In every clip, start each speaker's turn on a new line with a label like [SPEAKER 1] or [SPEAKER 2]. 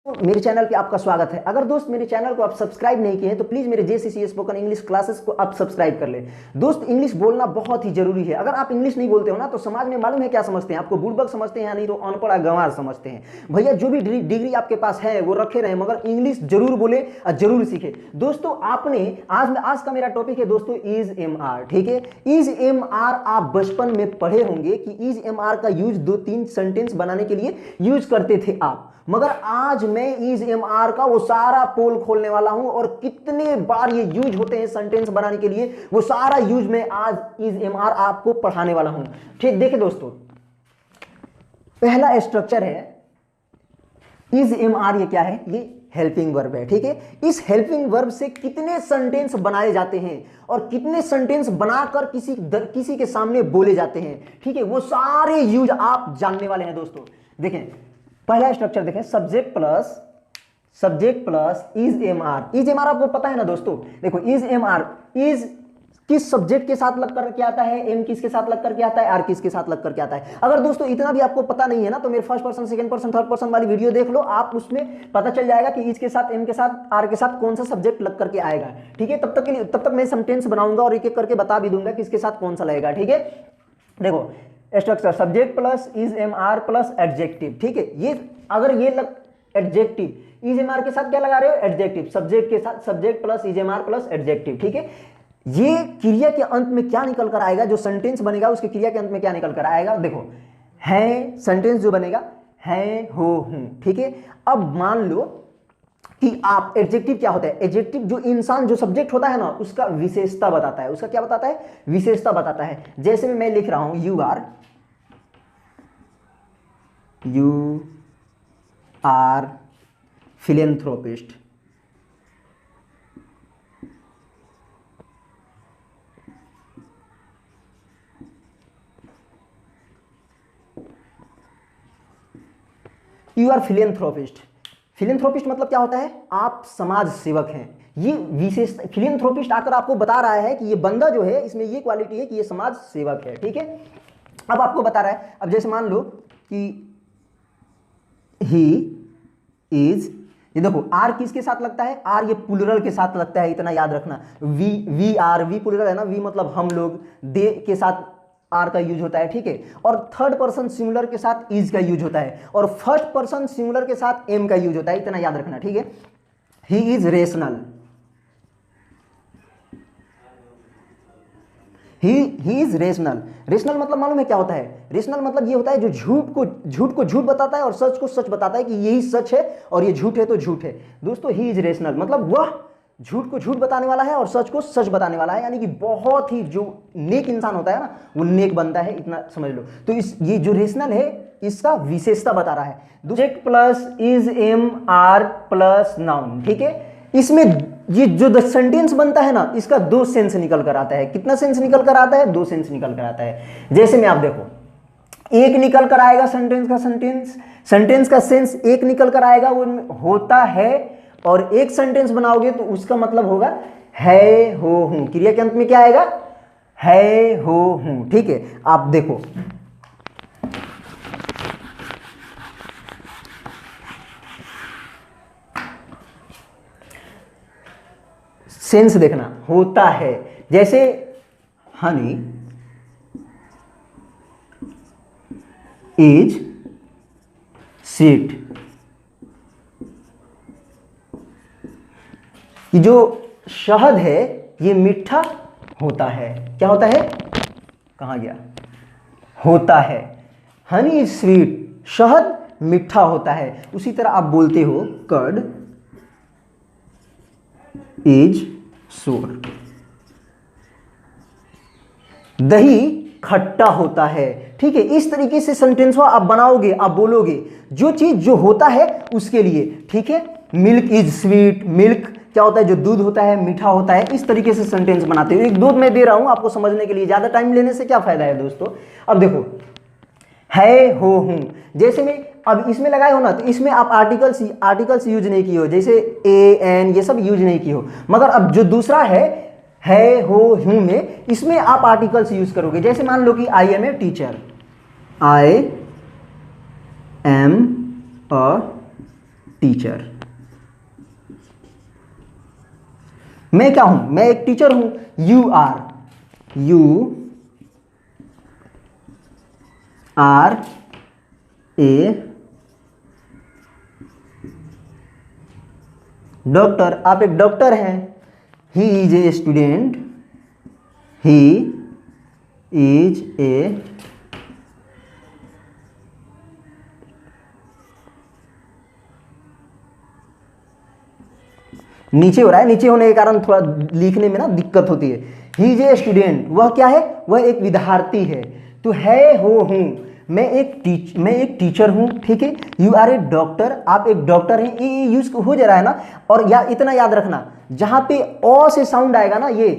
[SPEAKER 1] मेरे चैनल पे आपका स्वागत है। अगर दोस्त मेरे चैनल को आप सब्सक्राइब नहीं किए हैं तो प्लीज मेरे जेसीसी स्पोकन इंग्लिश क्लासेस को आप सब्सक्राइब कर लें। दोस्त इंग्लिश बोलना बहुत ही जरूरी है। अगर आप इंग्लिश नहीं बोलते हो ना तो समाज में मालूम है क्या समझते हैं, आपको बुड़बक समझते हैं, यानी तो अनपढ़ गंवार समझते हैं। भैया जो भी डिग्री आपके पास है वो रखे रहे, मगर इंग्लिश जरूर बोले और जरूर सीखे। दोस्तों आपने आज का मेरा टॉपिक है दोस्तों इज एम आर। ठीक है, इज एम आर आप बचपन में पढ़े होंगे कि इज एम आर का यूज 2-3 सेंटेंस बनाने के लिए यूज करते थे आप, मगर आज मैं इज एम आर का वो सारा पोल खोलने वाला हूं और कितने बार ये यूज होते हैं सेंटेंस बनाने के लिए, वो सारा यूज मैं आज इज एम आर आपको पढ़ाने वाला हूं। ठीक, देखिए दोस्तों, पहला स्ट्रक्चर है इज एम आर। ये क्या है? ये हेल्पिंग वर्ब है। ठीक है, इस हेल्पिंग वर्ब से कितने सेंटेंस बनाए जाते हैं और कितने सेंटेंस बनाकर किसी के सामने बोले जाते हैं, ठीक है, वो सारे यूज आप जानने वाले हैं दोस्तों। देखें पहला स्ट्रक्चर, देखें subject plus is am are. Is am are आपको पता है ना दोस्तों। देखो इज एम आर, इज किस सब्जेक्ट के साथ लग करके आता है, एम किसके साथ लग करके आता है, आर किसके साथ लग करके आता है। अगर दोस्तों इतना भी आपको पता नहीं है ना तो मेरे first person, second person, third person वाली वीडियो देख लो, आप उसमें पता चल जाएगा कि इज के साथ, एम के साथ, आर के साथ कौन सा सब्जेक्ट लग करके आएगा। ठीक है, तब तक मैं सेंटेंस बनाऊंगा और एक एक करके बता भी दूंगा किसके साथ कौन सा लगेगा। ठीक है, देखो structure subject plus is am are plus adjective. ठीक है, ये अगर ये लग एडजेक्टिव, इज एम आर के साथ क्या लगा रहे हो? एडजेक्टिव। सब्जेक्ट के साथ subject plus is am are plus adjective. ठीक है, ये क्रिया के अंत में क्या निकल कर आएगा, जो सेंटेंस बनेगा उसके क्रिया के अंत में क्या निकल कर आएगा? देखो है, सेंटेंस जो बनेगा है, हो, हूं। ठीक है, अब मान लो कि आप एडजेक्टिव क्या होता है? एडजेक्टिव जो इंसान, जो सब्जेक्ट होता है ना, उसका विशेषता बताता है। उसका क्या बताता है? विशेषता बताता है। जैसे मैं लिख रहा हूं you are philanthropist. You are philanthropist. Philanthropist मतलब क्या होता है? आप समाज सेवक हैं। ये विशेष फिलेंथ्रोपिस्ट आकर आपको बता रहा है कि ये बंदा जो है, इसमें ये क्वालिटी है कि ये समाज सेवक है। ठीक है, अब आपको बता रहा है, अब जैसे मान लो कि ही इज, ये देखो आर किसके साथ लगता है? आर ये प्लुरल के साथ लगता है, इतना याद रखना। वी आर, वी प्लुरल है ना, वी मतलब हम लोग, दे के साथ आर का यूज होता है। ठीक है, और थर्ड पर्सन सिंगुलर के साथ इज का यूज होता है, और फर्स्ट पर्सन सिंगुलर के साथ एम का यूज होता है, इतना याद रखना। ठीक है, he is rational. He is rational. Rational मतलब मालूम है क्या होता है? रेशनल मतलब ये होता है जो झूठ को झूठ बताता है और सच को सच बताता है कि यही सच है और ये झूठ है तो झूठ है। दोस्तों ही इज रेशनल मतलब वह झूठ को झूठ बताने वाला है और सच को सच बताने वाला है, यानी कि बहुत ही जो नेक इंसान होता है ना, वो नेक बनता है, इतना समझ लो। तो ये जो रेशनल है इसका विशेषता बता रहा है। Subject plus is am are plus noun. ठीक है, इसमें ये जो सेंटेंस बनता है ना, इसका 2 सेंस निकल कर आता है। कितना सेंस निकल कर आता है? 2 सेंस निकल कर आता है। जैसे में आप देखो, एक निकल कर आएगा सेंटेंस का सेंस एक निकल कर आएगा, वो होता है, और एक सेंटेंस बनाओगे तो उसका मतलब होगा है, हो, हूं। क्रिया के अंत में क्या आएगा? है, हो, हूं। ठीक है, आप देखो सेंस देखना, होता है। जैसे हनी इज स्वीट, कि जो शहद है ये मीठा होता है। क्या होता है? कहां गया? होता है। हनी इज स्वीट, शहद मीठा होता है। उसी तरह आप बोलते हो कर्ड इज सोर, दही खट्टा होता है। ठीक है, इस तरीके से सेंटेंस आप बनाओगे, आप बोलोगे जो चीज जो होता है उसके लिए। ठीक है, मिल्क इज स्वीट, मिल्क क्या होता है? जो दूध होता है मीठा होता है। इस तरीके से सेंटेंस बनाते हो। एक दूध मैं दे रहा हूं आपको समझने के लिए, ज्यादा टाइम लेने से क्या फायदा है दोस्तों। अब देखो है, हो, हूं, जैसे में अब इसमें लगाए हो ना, तो इसमें आप आर्टिकल्स यूज नहीं किए हो, जैसे ए एन ये सब यूज नहीं किए हो। मगर अब जो दूसरा है, हो, हूं में, इसमें आप आर्टिकल्स यूज करोगे। जैसे मान लो कि I am a teacher, I am a teacher. मैं क्या हूं? मैं एक टीचर हूं। यू आर ए डॉक्टर, आप एक डॉक्टर हैं। He is a student, he is a नीचे हो रहा है, नीचे होने के कारण थोड़ा लिखने में ना दिक्कत होती है। ही इज ए स्टूडेंट, वह क्या है? वह एक विद्यार्थी है। तो है, हो, हूं, मैं एक टीचर हूं, ठीक है। यू आर ए डॉक्टर, आप एक डॉक्टर हैं। ये यूज हो जा रहा है ना। और इतना याद रखना, जहां पे अ से साउंड आएगा ना, ये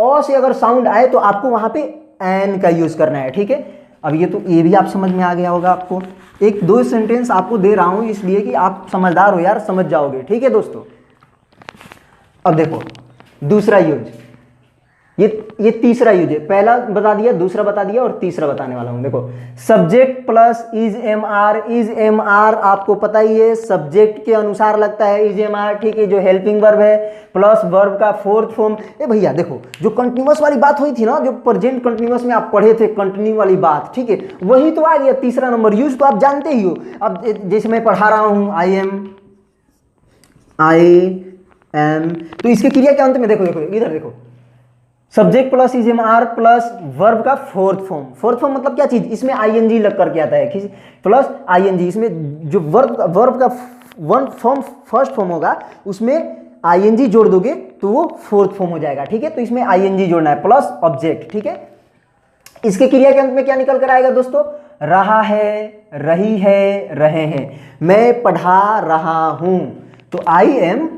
[SPEAKER 1] अ से अगर साउंड आए तो आपको वहां पे एन का यूज करना है, ठीक है। अब ये भी आप समझ में आ गया होगा आपको। एक दो सेंटेंस आपको दे रहा हूं इसलिए कि आप समझदार हो यार, समझ जाओगे, ठीक है दोस्तों। अब देखो दूसरा यूज, ये तीसरा यूज है। पहला बता दिया, दूसरा बता दिया और तीसरा बताने वाला हूं। देखो subject plus is am are. Is am are आपको पता ही है, सब्जेक्ट के अनुसार लगता है इज एम आर, ठीक है, जो हेल्पिंग वर्ब है, प्लस वर्ब का फोर्थ फॉर्म। ए भैया देखो, जो कंटिन्यूअस वाली बात हुई थी ना, जो प्रेजेंट कंटिन्यूअस में आप पढ़े थे, कंटिन्यू वाली बात, ठीक है, वही तो आ गया तीसरा नंबर। यूज तो आप जानते ही हो। अब जैसे मैं पढ़ा रहा हूं आई एम, तो इसके क्रिया के अंत में देखो इधर देखो, subject plus is am are plus verb का फोर्थ फॉर्म। फोर्थ फॉर्म मतलब क्या चीज? इसमें आईएनजी लग करके आता है, प्लस आईएनजी। इसमें जो वर्ब का फर्स्ट फॉर्म होगा उसमें आईएनजी जोड़ दोगे तो वो फोर्थ फॉर्म हो जाएगा, ठीक है। तो इसमें आईएनजी जोड़ना है प्लस ऑब्जेक्ट, ठीक है। इसके क्रिया के अंत में क्या निकल कर आएगा दोस्तों? रहा है, रही है, रहे हैं। मैं पढ़ा रहा हूं, तो आई एम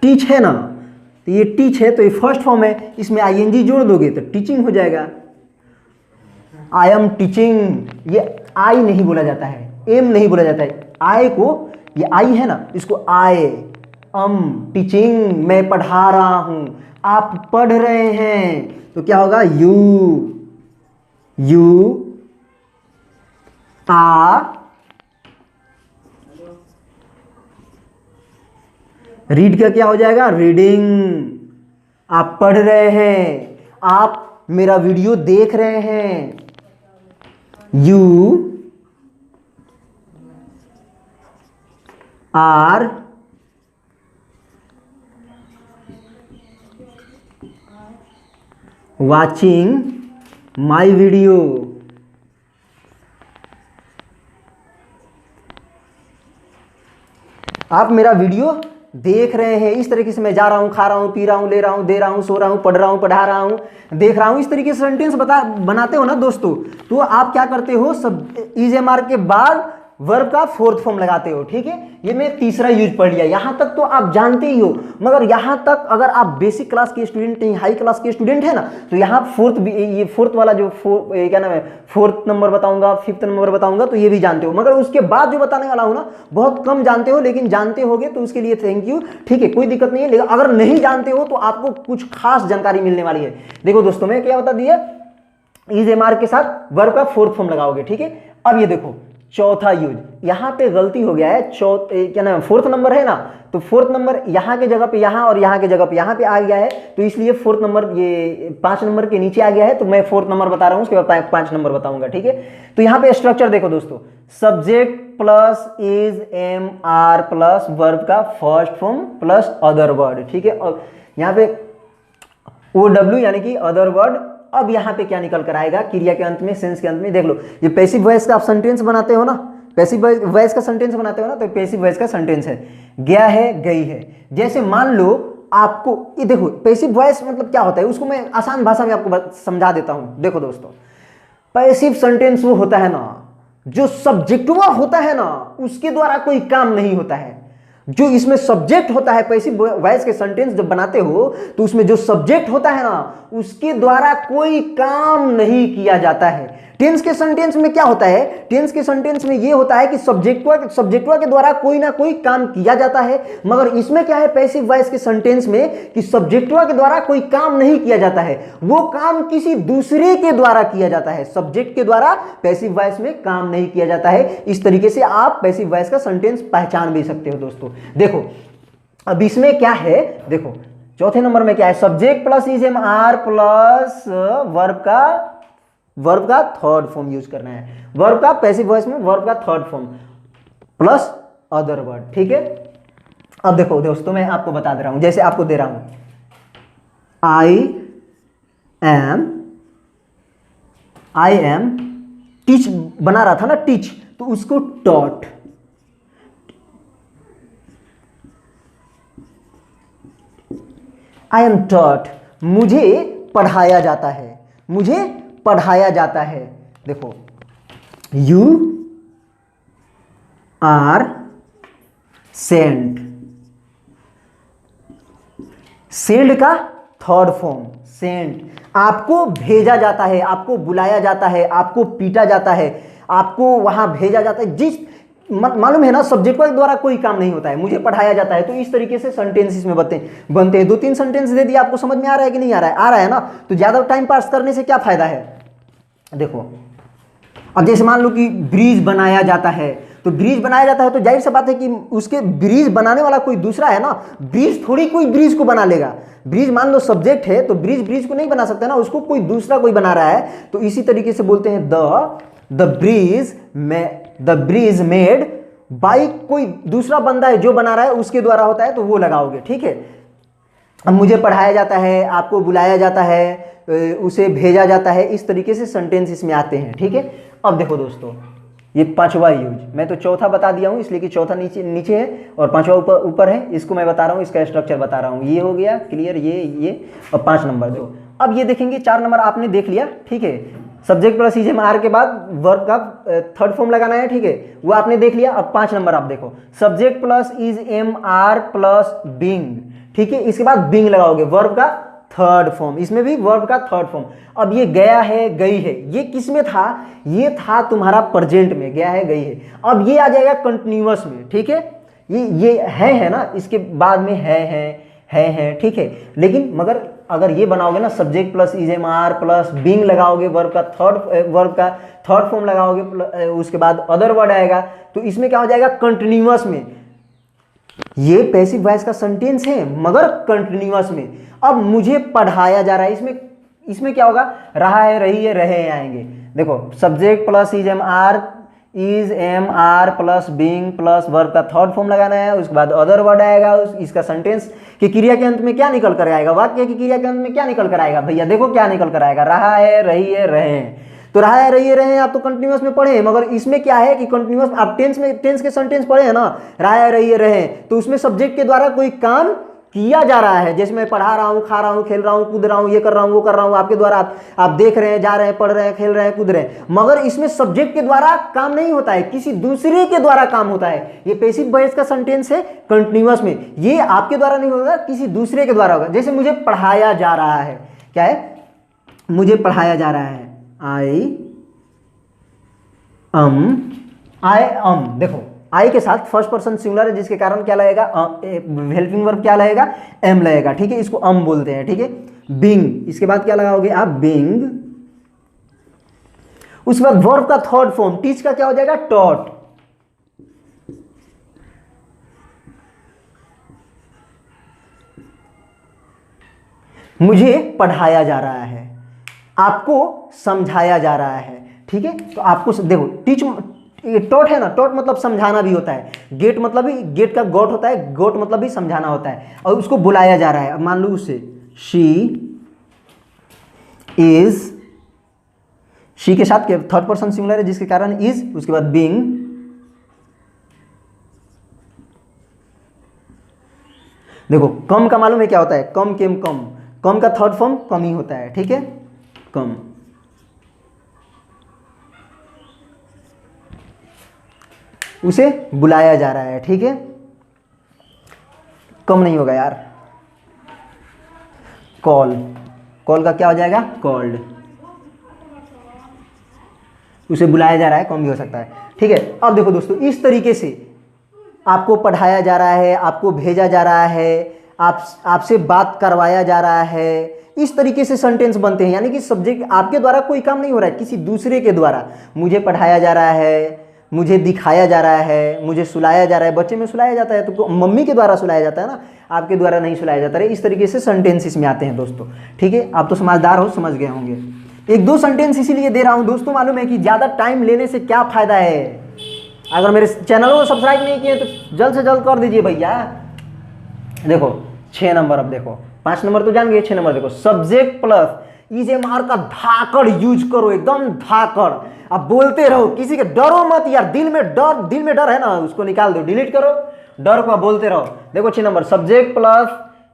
[SPEAKER 1] टीच है ना, तो ये टीच है, तो ये फर्स्ट फॉर्म है, इसमें आईएनजी जोड़ दोगे तो टीचिंग हो जाएगा। आई एम टीचिंग, ये आई नहीं बोला जाता है, एम नहीं बोला जाता है। आई को, ये आई है ना, इसको आई एम टीचिंग, मैं पढ़ा रहा हूं, आप पढ़ रहे हैं, तो क्या होगा? यू आर रीड का क्या हो जाएगा? रीडिंग, आप पढ़ रहे हैं, आप मेरा वीडियो देख रहे हैं। You are watching my video. आप मेरा वीडियो देख रहे हैं। इस तरीके से मैं जा रहा हूं, खा रहा हूं, पी रहा हूं, ले रहा हूं, दे रहा हूं, सो रहा हूं, पढ़ रहा हूं, पढ़ा रहा हूं, देख रहा हूं, इस तरीके से सेंटेंस बनाते हो ना दोस्तों। तो आप क्या करते हो? सब इज एम आर के बाद वर्ब का फोर्थ फॉर्म लगाते हो, ठीक है। ये मैं तीसरा यूज पढ़ लिया, यहां तक तो आप जानते ही हो। मगर यहां तक अगर आप बेसिक क्लास के स्टूडेंट नहीं, हाई क्लास के स्टूडेंट है ना, तो यहाँ ये फोर्थ वाला जो क्या नाम है, फोर्थ नंबर बताऊंगा, फिफ्थ नंबर बताऊंगा, तो ये भी जानते हो। मगर उसके बाद जो बताने वाला हूं ना, बहुत कम जानते हो, लेकिन जानते होगे तो उसके लिए थैंक यू, ठीक है, कोई दिक्कत नहीं है। लेकिन अगर नहीं जानते हो तो आपको कुछ खास जानकारी मिलने वाली है। देखो दोस्तों, मैं क्या बता दिया, इज एम आर के साथ वर्ब का फोर्थ फॉर्म लगाओगे, ठीक है। अब ये देखो चौथा यूज, यहां पे गलती हो गया है, क्या नाम है, फोर्थ नंबर है ना, तो फोर्थ नंबर यहां के जगह पे यहां और यहां के जगह पे यहां पे आ गया है, तो इसलिए फोर्थ नंबर ये 5 नंबर के नीचे आ गया है, तो मैं फोर्थ नंबर बता रहा हूं, उसके बाद 5 नंबर बताऊंगा, ठीक है। तो यहां पे स्ट्रक्चर देखो दोस्तों, subject plus is am are plus verb का first form plus other word, ठीक है। और यहां पे OW यानी कि अदर वर्ड। अब यहां पे क्या निकल कर आएगा क्रिया के अंत में, सेंस के अंत में? देख लो, ये पैसिव वॉइस का आप सेंटेंस बनाते हो ना, पैसिव वॉइस का सेंटेंस बनाते हो ना, तो पैसिव वॉइस का सेंटेंस है गया है, गई है। जैसे मान लो आपको, ये देखो पैसिव वॉइस मतलब क्या होता है, उसको मैं आसान भाषा में आपको समझा देता हूं। देखो दोस्तों, पैसिव सेंटेंस वो होता है ना, जो सब्जेक्टिव होता है ना, उसके द्वारा कोई काम नहीं होता है। जो इसमें सब्जेक्ट होता है, पैसिव वॉइस के सेंटेंस जब बनाते हो तो उसमें जो सब्जेक्ट होता है ना, उसके द्वारा कोई काम नहीं किया जाता है, टेंस के सेंटेंस में क्या होता है, टेंस के सेंटेंस में ये होता है कि सब्जेक्टवा के द्वारा कोई ना कोई काम किया जाता है, मगर इसमें क्या है पैसिव वॉइस के सेंटेंस में कि सब्जेक्टवा के द्वारा कोई काम नहीं किया जाता है, वो काम किसी दूसरे के द्वारा किया जाता है। सब्जेक्ट के द्वारा पैसिव वॉइस में काम नहीं किया जाता है। इस तरीके से आप पैसिव वॉइस का सेंटेंस पहचान भी सकते हो दोस्तों। देखो अब इसमें क्या है, देखो चौथे नंबर में क्या है, subject plus is am are plus verb का थर्ड फॉर्म यूज करना है। वर्ब का पैसिव वॉइस में वर्ब का third form plus other word, ठीक है। अब देखो दोस्तों मैं आपको बता दे रहा हूं, जैसे आपको दे रहा हूं आई एम टीच बना रहा था ना, टीच, तो उसको टॉट, आई एम टॉट, मुझे पढ़ाया जाता है, मुझे पढ़ाया जाता है। देखो यू आर सेंट, सेंड का थर्ड फॉर्म सेंट, आपको भेजा जाता है, आपको बुलाया जाता है, आपको पीटा जाता है, आपको वहां भेजा जाता है। जिस मालूम है ना सब्जेक्ट के द्वारा कोई काम नहीं होता है, मुझे पढ़ाया जाता है। तो इस तरीके से सेंटेंस इसमें बनते हैं। 2-3 सेंटेंस दे दिया, आपको समझ में आ रहा है कि नहीं आ रहा है? आ रहा है ना। तो ज्यादा टाइम पास करने से क्या फायदा है। देखो अब जैसे मान लो कि ब्रिज बनाया जाता है, तो ब्रिज बनाया जाता है तो जाहिर सी बात है कि उसके ब्रिज बनाने वाला कोई दूसरा है ना। ब्रिज थोड़ी कोई ब्रिज को बना लेगा। ब्रिज मान लो सब्जेक्ट है तो ब्रिज को नहीं बना सकता ना, उसको कोई दूसरा कोई बना रहा है। तो इसी तरीके से बोलते हैं द ब्रिज मेड बाई, कोई दूसरा बंदा है जो बना रहा है उसके द्वारा होता है, तो वो लगाओगे, ठीक है। अब मुझे पढ़ाया जाता है, आपको बुलाया जाता है, उसे भेजा जाता है, इस तरीके से सेंटेंस इसमें आते हैं, ठीक है। अब देखो दोस्तों ये पांचवा यूज, मैं तो चौथा बता दिया हूं इसलिए कि चौथा नीचे है और पांचवा ऊपर है, इसको मैं बता रहा हूं, इसका स्ट्रक्चर बता रहा हूं। ये हो गया क्लियर, ये और 5 नंबर दो। अब ये देखेंगे 4 नंबर आपने देख लिया, ठीक है। Subject plus is am are के बाद वर्ब का थर्ड फॉर्म लगाना है, ठीक है, वो आपने देख लिया। अब 5 नंबर आप देखो, subject plus is am are plus being, ठीक है, इसके बाद बीइंग लगाओगे, वर्ब का थर्ड फॉर्म, इसमें भी वर्ब का थर्ड फॉर्म। अब ये गया है, गई है, ये किस में था, ये था तुम्हारा प्रेजेंट में, गया है, गई है। अब ये आ जाएगा कंटिन्यूअस में, ठीक है। ये है ना, इसके बाद में है, ठीक है। लेकिन मगर अगर ये बनाओगे ना, subject plus is am are plus being लगाओगे, वर्ब का थर्ड फॉर्म लगाओगे, उसके बाद अदर वर्ड आएगा, तो इसमें क्या हो जाएगा, कंटिन्यूअस में। ये पैसिव वॉइस का सेंटेंस है मगर कंटिन्यूअस में। अब मुझे पढ़ाया जा रहा है, इसमें क्या होगा, रहा है, रही है, रहे आएंगे। देखो subject plus is am are plus being plus verb का थर्ड फॉर्म लगाना है, उसके बाद अदर वर्ड आएगा, इसका सेंटेंस की क्रिया के अंत में क्या निकल कर आएगा, वाक्य की क्रिया के अंत में क्या निकल कर आएगा भैया, देखो क्या निकल कर आएगा, रहा है, रही है, रहे हैं। तो रहा है, रही है, रहे हैं आप तो कंटिन्यूअस में पढ़े हैं, मगर इसमें क्या है कि कंटिन्यूअस आप टेंस के सेंटेंस पढ़े हैं ना, रहा है, रही है, रहे हैं, तो उसमें सब्जेक्ट के द्वारा कोई काम किया जा रहा है। जैसे मैं पढ़ा रहा हूं, खा रहा हूं, खेल रहा हूं, कूद रहा हूं, ये कर रहा हूं, वो कर रहा हूं, आपके द्वारा आप देख रहे हैं, जा रहे हैं, पढ़ रहे हैं, खेल रहे हैं, कूद रहे हैं, मगर इसमें सब्जेक्ट के द्वारा काम नहीं होता है, किसी दूसरे के द्वारा काम होता है। ये पैसिव वॉइस का सेंटेंस है कंटिन्यूअस में, ये आपके द्वारा नहीं होगा, किसी दूसरे के द्वारा होगा। जैसे मुझे पढ़ाया जा रहा है, क्या है, मुझे पढ़ाया जा रहा है, आई एम, देखो आई के साथ फर्स्ट पर्सन सिंगुलर है, जिसके कारण क्या लगेगा, हेल्पिंग वर्ब क्या लगेगा, एम लगेगा, ठीक है, इसको बोलते हैं, ठीक है। बीइंग, इसके बाद क्या लगाओगे आप, बीइंग, उसके बाद वर्ब का थर्ड फॉर्म, टीच का क्या हो जाएगा, टॉट, मुझे पढ़ाया जा रहा है, आपको समझाया जा रहा है, ठीक है। तो आपको देखो टीच, टॉट है ना, टॉट मतलब समझाना भी होता है, गेट मतलब भी, गेट का गोट होता है, गोट मतलब भी समझाना होता है, और उसको बुलाया जा रहा है। अब मान लो उससे शी के साथ थर्ड पर्सन सिंगुलर है, जिसके कारण इज, उसके बाद बीइंग, देखो कम का मालूम है क्या होता है, कम केम कम, कम का थर्ड फॉर्म कम ही होता है, ठीक है, कम। उसे बुलाया जा रहा है, ठीक है, कम नहीं होगा यार, कॉल, कॉल का क्या हो जाएगा, कॉल्ड, उसे बुलाया जा रहा है, कौन भी हो सकता है, ठीक है। अब देखो दोस्तों, इस तरीके से आपको पढ़ाया जा रहा है, आपको भेजा जा रहा है, आपसे बात करवाया जा रहा है, इस तरीके से सेंटेंस बनते हैं। यानी कि सब्जेक्ट आपके द्वारा कोई काम नहीं हो रहा है, किसी दूसरे के द्वारा मुझे पढ़ाया जा रहा है, मुझे दिखाया जा रहा है, मुझे सुलाया जा रहा है। बच्चे में सुलाया जाता है तो मम्मी के द्वारा सुलाया जाता है ना, आपके द्वारा नहीं सुलाया जाता है। इस तरीके से सेंटेंस इसमें आते हैं दोस्तों, ठीक है। आप तो समझदार हो, समझ गए होंगे। एक दो सेंटेंस इसीलिए दे रहा हूं दोस्तों, मालूम है कि ज़्यादा टाइम लेने से क्या फ़ायदा है। अगर मेरे चैनल को सब्सक्राइब नहीं किए तो जल्द से जल्द कर दीजिए भैया। देखो 6 नंबर, अब देखो 5 नंबर तो जान गए, 6 नंबर देखो, subject plus is am are का धाकड़ यूज करो, एकदम धाकड़। अब बोलते रहो, किसी के डरो मत यार, दिल में डर है ना, उसको निकाल दो, डिलीट करो डर को, बोलते रहो। देखो 6 number, subject plus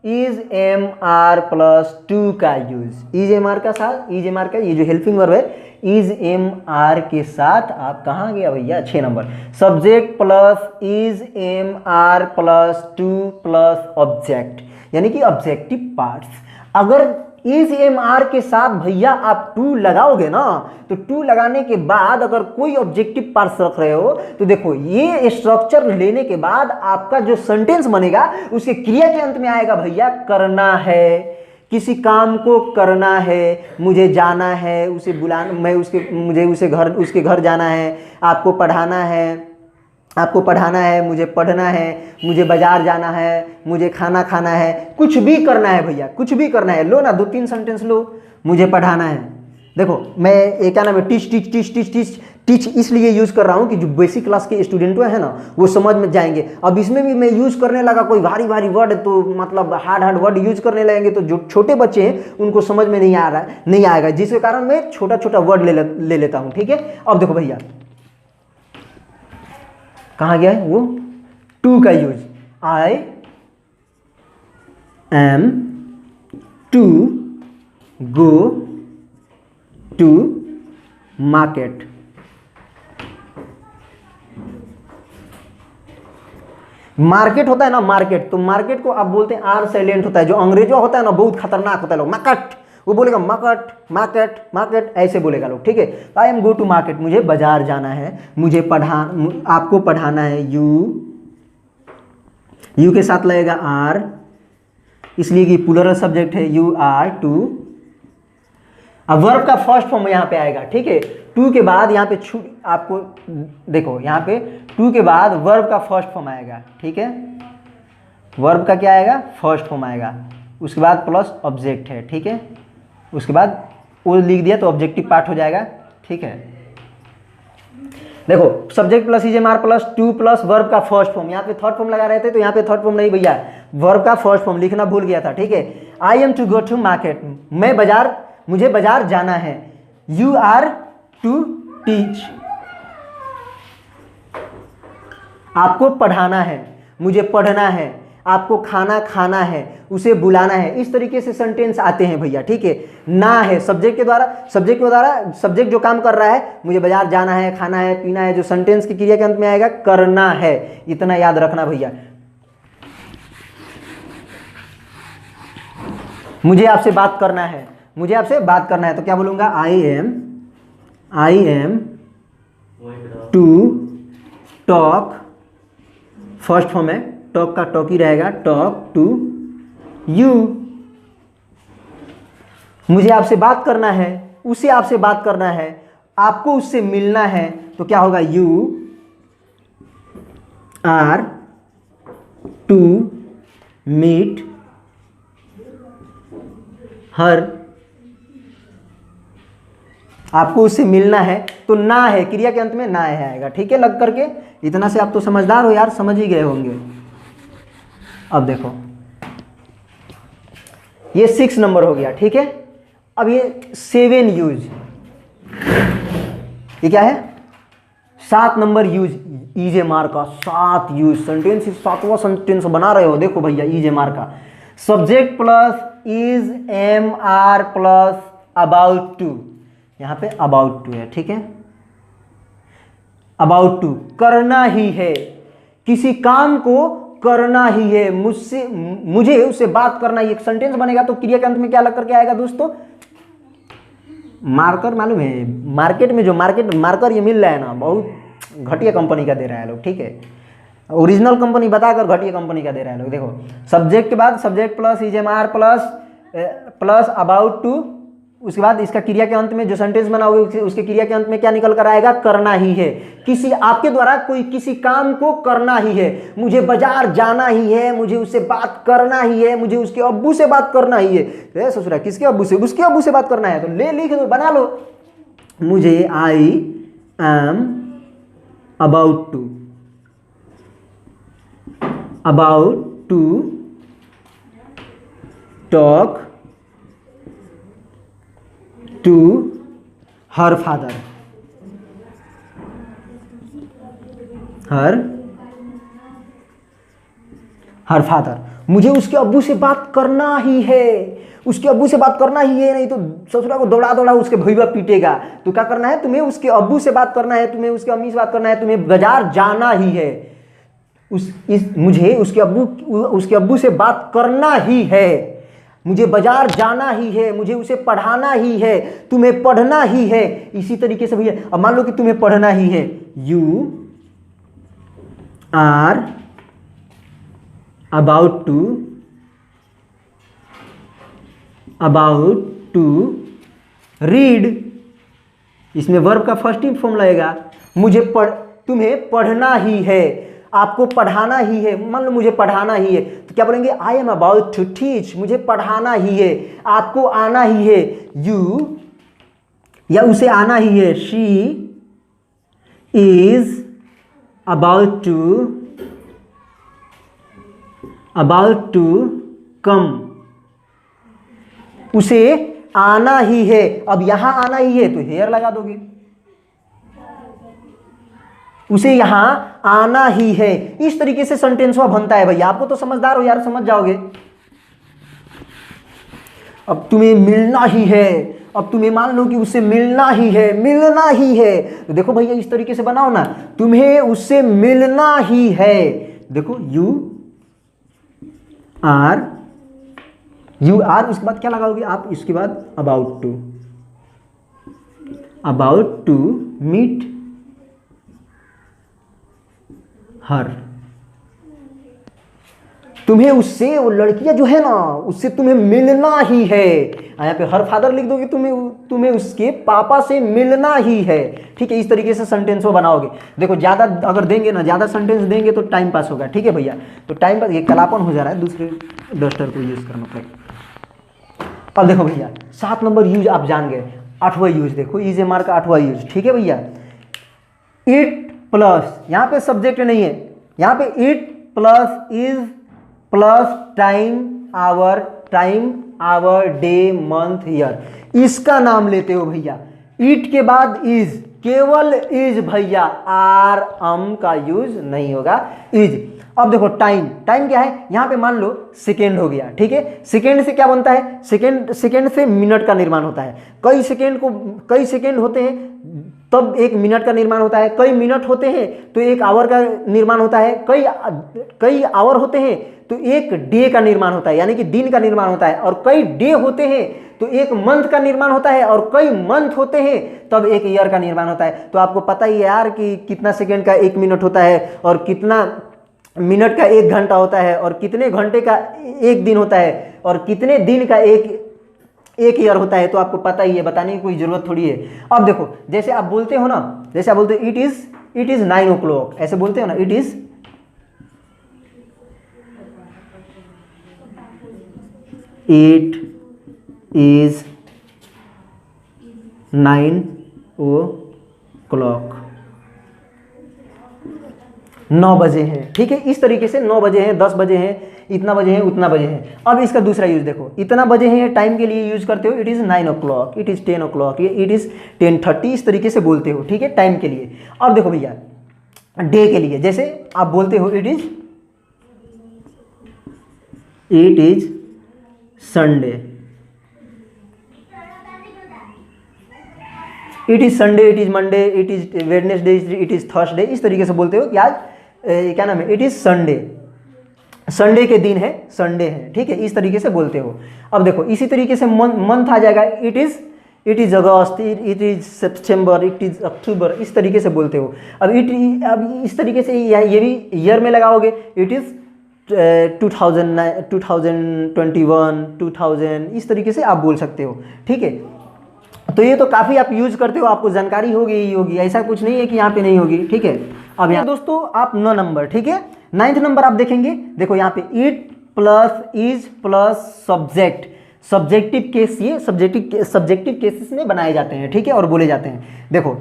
[SPEAKER 1] is am are plus to का यूज। इज एम आर का साथ, इज एम आर का ये जो हेल्पिंग वर्ब है, इज एम आर के साथ आप कहाँ गया भैया, 6 number, subject plus is am are plus to plus object, यानी कि ऑब्जेक्टिव पार्ट्स। अगर इज एम आर के साथ भैया आप टू लगाओगे ना, तो टू लगाने के बाद अगर कोई ऑब्जेक्टिव पार्ट्स रख रहे हो तो देखो ये स्ट्रक्चर लेने के बाद आपका जो सेंटेंस बनेगा उसके क्रिया के अंत में आएगा भैया करना है, किसी काम को करना है, मुझे जाना है, उसे बुलाना, मुझे उसके घर जाना है, आपको पढ़ाना है, मुझे पढ़ना है, मुझे बाजार जाना है, मुझे खाना खाना है, कुछ भी करना है भैया, कुछ भी करना है। लो ना 2-3 सेंटेंस लो, मुझे पढ़ाना है। देखो मैं एक क्या नाम है, टीच इसलिए यूज़ कर रहा हूँ कि जो बेसिक क्लास के स्टूडेंट हैं ना वो समझ में जाएंगे। अब इसमें भी मैं यूज़ करने लगा कोई भारी वर्ड, तो मतलब हार्ड वर्ड यूज़ करने लगेंगे तो जो छोटे बच्चे हैं उनको समझ में नहीं आएगा, जिसके कारण मैं छोटा वर्ड ले लेता हूँ, ठीक है। अब देखो भैया कहाँ गया है वो, टू का use, I am to go to market. Market होता है ना, मार्केट, तो मार्केट को आप बोलते हैं आर साइलेंट होता है, जो अंग्रेजों होता है ना बहुत खतरनाक होता है लोग, मार्केट, वो बोलेगा मार्केट ऐसे बोलेगा लोग, ठीक है। I am go to market, मुझे बाजार जाना है, मुझे आपको पढ़ाना है, यू के साथ लगेगा आर, इसलिए कि प्लूरल सब्जेक्ट है, यू आर टू। अब वर्ब का फर्स्ट फॉर्म यहाँ पे आएगा, ठीक है। टू के बाद यहाँ पे आपको देखो, यहाँ पे टू के बाद वर्ब का फर्स्ट फॉर्म आएगा, ठीक है। वर्ब का क्या आएगा, फर्स्ट फॉर्म आएगा, उसके बाद प्लस ऑब्जेक्ट है, ठीक है। उसके बाद वो लिख दिया तो ऑब्जेक्टिव पार्ट हो जाएगा, ठीक है। देखो subject plus is am are plus to plus verb का फर्स्ट फॉर्म, यहाँ पे थर्ड फॉर्म लगा रहे थे तो यहाँ पे थर्ड फॉर्म नहीं भैया, वर्ब का फर्स्ट फॉर्म लिखना भूल गया था, ठीक है। I am to go to market, मुझे बाजार जाना है, यू आर टू टीच, आपको पढ़ाना है, मुझे पढ़ना है, आपको खाना खाना है, उसे बुलाना है। इस तरीके से सेंटेंस आते हैं भैया, ठीक है। ना है सब्जेक्ट के द्वारा, सब्जेक्ट जो काम कर रहा है, मुझे बाजार जाना है, खाना है, पीना है, जो सेंटेंस की क्रिया के अंत में आएगा करना है, इतना याद रखना भैया। मुझे आपसे बात करना है, तो क्या बोलूंगा, I am to talk, first form है, टॉक का टॉक ही रहेगा, टॉक टू यू, मुझे आपसे बात करना है, उसे आपसे बात करना है, आपको उससे मिलना है, तो क्या होगा, you are to meet her, आपको उससे मिलना है तो ना है, क्रिया के अंत में ना है आएगा, ठीक है। लग करके इतना से आप तो समझदार हो यार, समझ ही गए होंगे। अब देखो ये 6 नंबर हो गया, ठीक है। अब ये 7 यूज, ये क्या है, 7 number use, is am are का 7 यूज, सेंटेंस 7वां सेंटेंस बना रहे हो, देखो भैया इज एम आर का, subject plus is am are plus about to, यहां पे अबाउट टू है, ठीक है। अबाउट टू करना ही है, किसी काम को करना ही है, मुझे उससे बात करना ही, एक सेंटेंस बनेगा तो क्रिया के अंत में क्या लग करके आएगा दोस्तों, मार्कर मालूम है, मार्केट में जो मार्कर ये मिल रहा है ना, बहुत घटिया कंपनी का दे रहा है लोग, ठीक है। ओरिजिनल कंपनी बताकर घटिया कंपनी का दे रहा है लोग। देखो सब्जेक्ट के बाद subject plus is am are plus about to, उसके बाद इसका क्रिया के अंत में जो सेंटेंस बनाओगे उसके क्रिया के अंत में क्या निकल कर आएगा, करना ही है। किसी आपके द्वारा कोई किसी काम को करना ही है, मुझे बाजार जाना ही है, मुझे उससे बात करना ही है, मुझे उसके अब्बू से बात करना ही है। ससुरा किसके अब्बू से, उसके अब्बू से बात करना है, तो ले लिख दो, बना लो, मुझे I am about to talk to her father, her father, मुझे उसके अब्बू से बात करना ही है, उसके अब्बू से बात करना ही है, नहीं तो ससुरा को दौड़ा दौड़ा उसके भैया पीटेगा। तो क्या करना है, तुम्हें उसके अब्बू से बात करना है, तुम्हें उसके अम्मी से बात करना है, तुम्हें बाजार जाना ही है, मुझे उसके अब्बू से बात करना ही है, मुझे बाजार जाना ही है, मुझे उसे पढ़ाना ही है, तुम्हें पढ़ना ही है। इसी तरीके से भैया अब मान लो कि तुम्हें पढ़ना ही है, you are about to read, इसमें वर्ब का फर्स्ट फॉर्म लगेगा, तुम्हें पढ़ना ही है, आपको पढ़ाना ही है, मान लो मुझे पढ़ाना ही है, तो क्या बोलेंगे, I am about to teach, मुझे पढ़ाना ही है, आपको आना ही है, यू या उसे आना ही है, she is about to come, उसे आना ही है। अब यहां आना ही है तो हेयर लगा दोगे, उसे यहां आना ही है। इस तरीके से सेंटेंस बनता है भैया, आपको तो समझदार हो यार, समझ जाओगे। अब तुम्हें मिलना ही है, अब तुम्हें मान लो कि उससे मिलना ही है, तो देखो भैया इस तरीके से बनाओ ना, तुम्हें उससे मिलना ही है। देखो यू आर उसके बाद क्या लगाओगे आप, इसके बाद अबाउट टू मीट हर, तुम्हें उससे, वो लड़कियां जो है ना, उससे तुम्हें मिलना ही है। यहाँ पे हर फादर लिख दोगे, तुम्हें उसके पापा से मिलना ही है, ठीक है। इस तरीके से सेंटेंस बनाओगे। देखो ज्यादा अगर देंगे ना, ज्यादा सेंटेंस देंगे तो टाइम पास होगा, ठीक है भैया। तो टाइम पास, ये कलापन हो जा रहा है, दूसरे डस्टर को यूज करना पड़ेगा। अब देखो भैया 7 नंबर यूज आप जान गए, 8वां यूज देखो, इजेएमआर का 8वां यूज, ठीक है भैया। इट प्लस, यहां पे सब्जेक्ट नहीं है, यहां पे it plus is plus time hour day month year, इसका नाम लेते हो भैया। इट के बाद इज, केवल इज भैया, आर अम का यूज नहीं होगा, इज। अब देखो टाइम क्या है, यहां पे मान लो सेकेंड हो गया, ठीक है। सेकेंड से क्या बनता है, सेकेंड से मिनट का निर्माण होता है। कई सेकेंड होते हैं तब एक मिनट का निर्माण होता है, कई मिनट होते हैं तो एक आवर का निर्माण होता है, कई आवर होते हैं तो एक डे का निर्माण होता है, यानी कि दिन का निर्माण होता है, और कई डे होते हैं तो एक मंथ का निर्माण होता है, और कई मंथ होते हैं तब एक ईयर का निर्माण होता है। तो आपको पता ही है यार कि कितना सेकेंड का 1 मिनट होता है, और कितना मिनट का 1 घंटा होता है, और कितने घंटे का 1 दिन होता है, और कितने दिन का एक ईयर होता है। तो आपको पता ही है, बताने की कोई जरूरत थोड़ी है। अब देखो जैसे आप बोलते हो ना, जैसे आप बोलते हो इट इज 9 o'clock, ऐसे बोलते हो ना, इट इज 9 o'clock, 9 बजे हैं, ठीक है। इस तरीके से 9 बजे हैं, 10 बजे हैं, इतना बजे हैं, उतना बजे हैं। अब इसका दूसरा यूज देखो, इतना बजे हैं टाइम के लिए यूज करते हो, it is 9 o'clock, it is 10 o'clock, it is 10:30, इस तरीके से बोलते हो, ठीक है, टाइम के लिए। अब देखो भैया डे के लिए, जैसे आप बोलते हो it is Sunday, it is Sunday, it is Monday, it is Wednesday, it is Thursday, इस तरीके से बोलते हो कि आज क्या नाम है, इट इज संडे, संडे के दिन है, संडे है, ठीक है, इस तरीके से बोलते हो। अब देखो इसी तरीके से मंथ आ जाएगा, it it is August, it is September, it is October, इस तरीके से बोलते हो। अब अब इस तरीके से ये भी ईयर में लगाओगे, इट इज़ 2021, 2000, इस तरीके से आप बोल सकते हो, ठीक है। तो ये तो काफ़ी आप यूज करते हो, आपको जानकारी होगी ही होगी, ऐसा कुछ नहीं है कि यहाँ पे नहीं होगी, ठीक है। अब यहाँ दोस्तों आप 9 नंबर, ठीक है, 9th नंबर आप देखेंगे, देखो यहाँ पे it plus is plus subject, subjective case, ये सब्जेक्टिव केसेस में बनाए जाते हैं, ठीक है, और बोले जाते हैं। देखो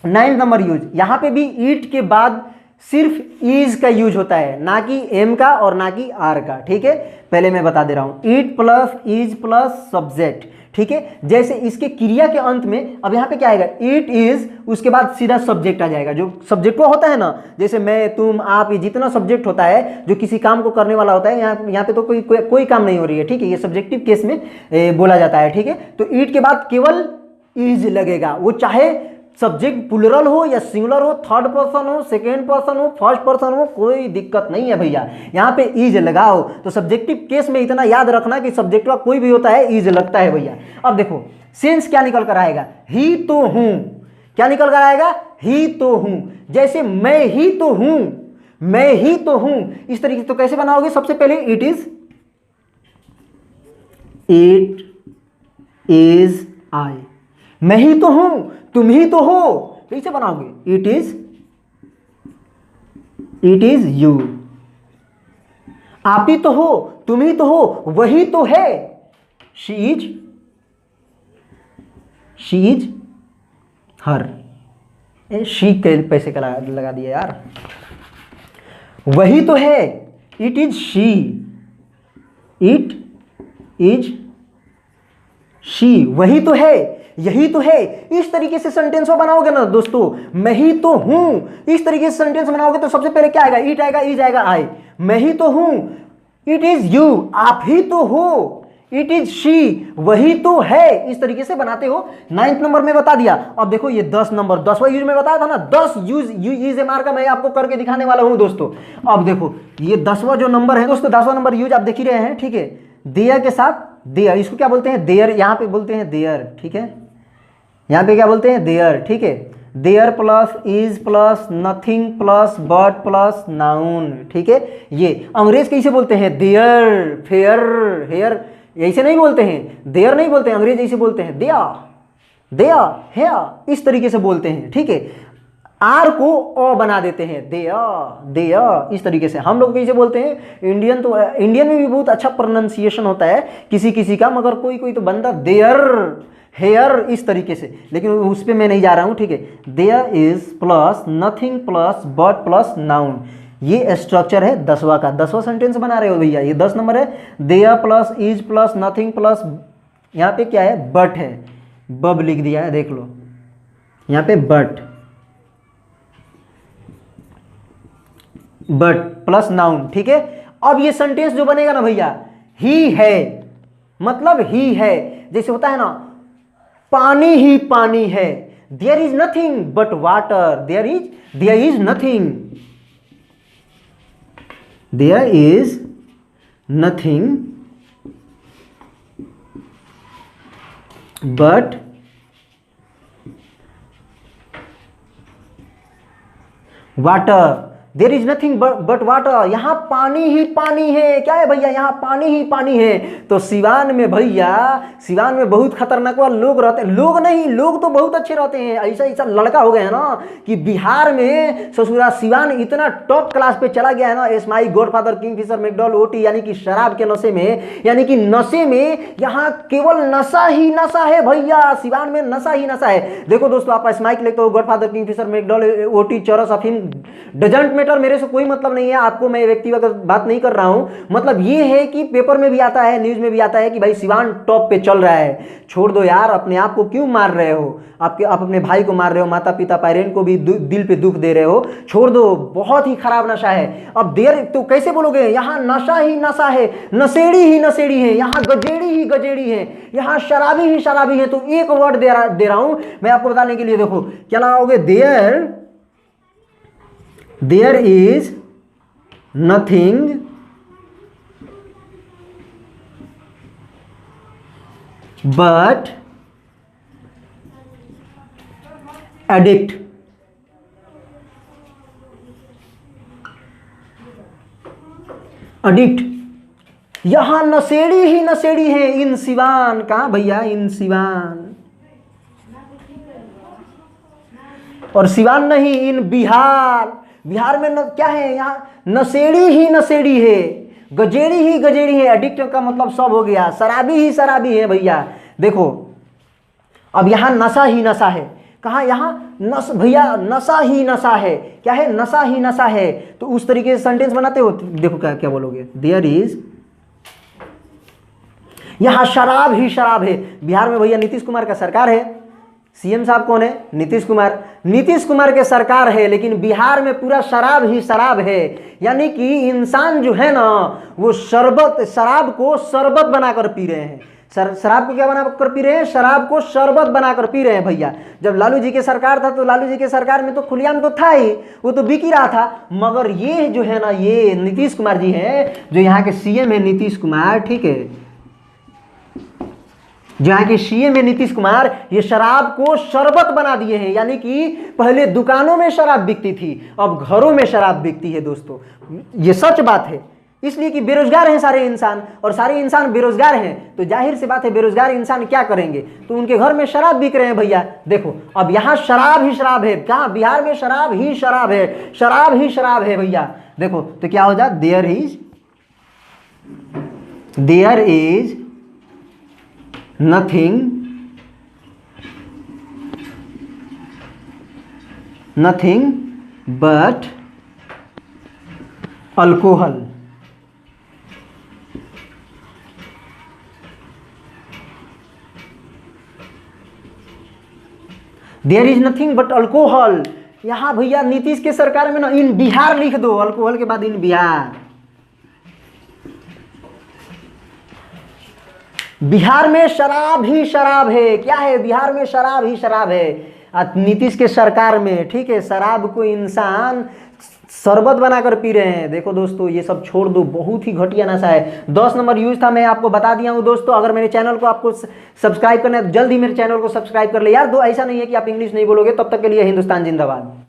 [SPEAKER 1] 9th नंबर यूज, यहाँ पे भी इट के बाद सिर्फ इज का यूज होता है, ना कि एम का और ना कि आर का, ठीक है। पहले मैं बता दे रहा हूं, it plus is plus subject, ठीक है। जैसे इसके क्रिया के अंत में अब यहाँ पे क्या आएगा, इट इज, उसके बाद सीधा सब्जेक्ट आ जाएगा, जो सब्जेक्ट वो होता है ना, जैसे मैं, तुम, आप, ये जितना सब्जेक्ट होता है जो किसी काम को करने वाला होता है, यहाँ पे तो कोई काम नहीं हो रही है, ठीक है, ये सब्जेक्टिव केस में बोला जाता है, ठीक है। तो इट के बाद केवल इज लगेगा, वो चाहे सब्जेक्ट प्लुरल हो या सिंगुलर हो, थर्ड पर्सन हो, सेकेंड पर्सन हो, फर्स्ट पर्सन हो, कोई दिक्कत नहीं है भैया, यहाँ पे इज लगाओ। तो सब्जेक्टिव केस में इतना याद रखना कि सब्जेक्ट का कोई भी होता है इज लगता है भैया। अब देखो सेंस क्या निकल कर आएगा, ही तो हूं, क्या निकल कर आएगा, ही तो हूं। जैसे मैं ही तो हूं, मैं ही तो हूं, इस तरीके से तो कैसे बनाओगे, सबसे पहले इट इज आई, मैं ही तो हूं, तुम ही तो हो, कैसे बनाओगे, इट इज यू, आप ही तो हो, तुम ही तो हो, वही तो है, शी इज हर, शी के पैसे का लगा दिया यार, वही तो है, इट इज शी, वही तो है, यही तो है। इस तरीके से सेंटेंस को बनाओगे ना दोस्तों, मैं ही तो हूं, इस तरीके से सेंटेंस बनाओगे तो सबसे पहले क्या आएगा, इट आएगा, इज आएगा, आई, मैं ही तो हूं, इट इज यू, आप ही तो हो, इट इज शी, वही तो है, इस तरीके से बनाते हो। 9th नंबर में बता दिया। अब देखो ये 10 नंबर, 10वां यूज में बताया था ना, 10 यूज एमआर का मैं आपको करके दिखाने वाला हूं दोस्तों। अब देखो ये 10वां जो नंबर है दोस्तों, 10वां नंबर यूज आप देख ही रहे हैं, ठीक है। देयर के साथ देयर, इसको क्या बोलते हैं, देयर, यहां पे बोलते हैं देयर, ठीक है, यहां पे क्या बोलते हैं, देयर, ठीक है। There plus is plus nothing plus but plus noun, ठीक है। ये अंग्रेज कैसे बोलते हैं, देयर, फेयर, हेयर, ऐसे नहीं बोलते हैं, देयर नहीं बोलते हैं, अंग्रेज ऐसे बोलते हैं, देया, हेयर, इस तरीके से बोलते हैं, ठीक है। आर को ओ बना देते हैं, देया, इस तरीके से हम लोग कैसे बोलते हैं, इंडियन में भी बहुत अच्छा प्रोनाउंसिएशन होता है किसी किसी का, मगर कोई तो बंदा देयर, हेयर, इस तरीके से, लेकिन उस पर मैं नहीं जा रहा हूं, ठीक है। There is plus nothing plus but plus noun, ये स्ट्रक्चर है 10वां का, 10वां सेंटेंस बना रहे हो भैया, ये 10 नंबर है। There plus is plus nothing plus, यहां पे क्या है, बट है, बब लिख दिया है, देख लो यहां पे बट प्लस नाउन, ठीक है। अब ये सेंटेंस जो बनेगा ना भैया, ही है, मतलब ही है, जैसे होता है ना, पानी ही पानी है, there is nothing but water, there is nothing but water, there is nothing but water, यहां पानी ही पानी है, क्या है भैया, यहां पानी ही पानी है। तो सिवान में भैया, सिवान में बहुत खतरनाक लोग रहते हैं, लोग नहीं, लोग तो बहुत अच्छे रहते हैं, ऐसा लड़का हो गया है ना कि बिहार में ससुरा सिवान इतना टॉप क्लास पे चला गया है ना, एसमाई, गॉडफादर, किंगफिशर, मैकडॉल, ओटी, यानी कि शराब के नशे में, यानी कि नशे में यहाँ केवल नशा ही नशा है भैया, सिवान में नशा ही नशा है। देखो दोस्तों, आप एसमाई लेते हो, गॉडफादर, किंगफिशर, मैकडॉल, ओटी, चरस, अफीम, डजंट मैटर, मेरे से कोई मतलब नहीं है, आपको मैं व्यक्तिगत बात नहीं कर रहा हूं, मतलब ये है कि पेपर में भी आता है, न्यूज में भी आता है कि भाई सिवान टॉप पे चल रहा है। छोड़ दो यार, अपने आप को क्यों मार रहे हो, आप अपने भाई को मार रहे हो, माता पिता पेरेंट को भी दिल पे दुख दे रहे हो, छोड़ दो, बहुत ही खराब नशा है। अब देर तो कैसे बोलोगे, यहाँ नशा ही नशा है, नशेड़ी ही नशेड़ी है, यहाँ गजेड़ी ही गजेड़ी है, यहाँ शराबी ही शराबी है। तो एक वर्ड दे रहा हूं मैं आपको बताने के लिए, देखो क्या लगाओगे, there is nothing but addict, addict. यहां नशेड़ी ही नशेड़ी है इन सिवान। कहां भैया? इन सिवान। और सिवान नहीं, इन बिहार। बिहार में क्या है? यहां नशेड़ी ही नशेड़ी है, गजेड़ी ही गजेड़ी है। एडिक्ट का मतलब सब हो गया, शराबी ही शराबी है भैया। देखो अब यहां नशा ही नशा है। कहा? यहां भैया नशा ही नशा है। क्या है? नशा ही नशा है। तो उस तरीके से सेंटेंस बनाते हो। देखो क्या क्या बोलोगे? देयर इज, यहां शराब ही शराब है। बिहार में भैया नीतीश कुमार का सरकार है। सीएम साहब कौन है? नीतीश कुमार। नीतीश कुमार के सरकार है, लेकिन बिहार में पूरा शराब ही शराब है। यानी कि इंसान जो है ना, वो शराब को शरबत बनाकर पी रहे हैं। शराब को क्या बनाकर पी रहे हैं? शराब को शरबत बनाकर पी रहे हैं भैया। जब लालू जी के सरकार था तो लालू जी के सरकार में तो खुलेआम तो था ही, वो तो बिक ही रहा था। मगर ये जो है ना, ये नीतीश कुमार जी हैं, जो यहाँ के सीएम है नीतीश कुमार, ठीक है, जहां के सीएम है नीतीश कुमार, ये शराब को शरबत बना दिए हैं। यानी कि पहले दुकानों में शराब बिकती थी, अब घरों में शराब बिकती है दोस्तों। ये सच बात है। इसलिए कि बेरोजगार हैं सारे इंसान, और सारे इंसान बेरोजगार हैं तो जाहिर सी बात है बेरोजगार इंसान क्या करेंगे? तो उनके घर में शराब बिक रहे हैं भैया। देखो अब यहां शराब ही शराब है। कहां? बिहार में शराब ही शराब है, शराब ही शराब है भैया। देखो तो क्या हो जाए? There is nothing but alcohol. There is nothing but alcohol. यहां भैया नीतीश के सरकार में ना इन बिहार लिख दो, अल्कोहल के बाद इन बिहार। बिहार में शराब ही शराब है। क्या है? बिहार में शराब ही शराब है। नीतीश के सरकार में, ठीक है, शराब को इंसान शरबत बनाकर पी रहे हैं। देखो दोस्तों ये सब छोड़ दो, बहुत ही घटिया नशा है। 10 नंबर यूज था, मैं आपको बता दिया हूं दोस्तों। अगर मेरे चैनल को आपको सब्सक्राइब करना है तो जल्दी मेरे चैनल को सब्सक्राइब कर ले यार। ऐसा नहीं है कि आप इंग्लिश नहीं बोलोगे। तब तक के लिए हिंदुस्तान जिंदाबाद।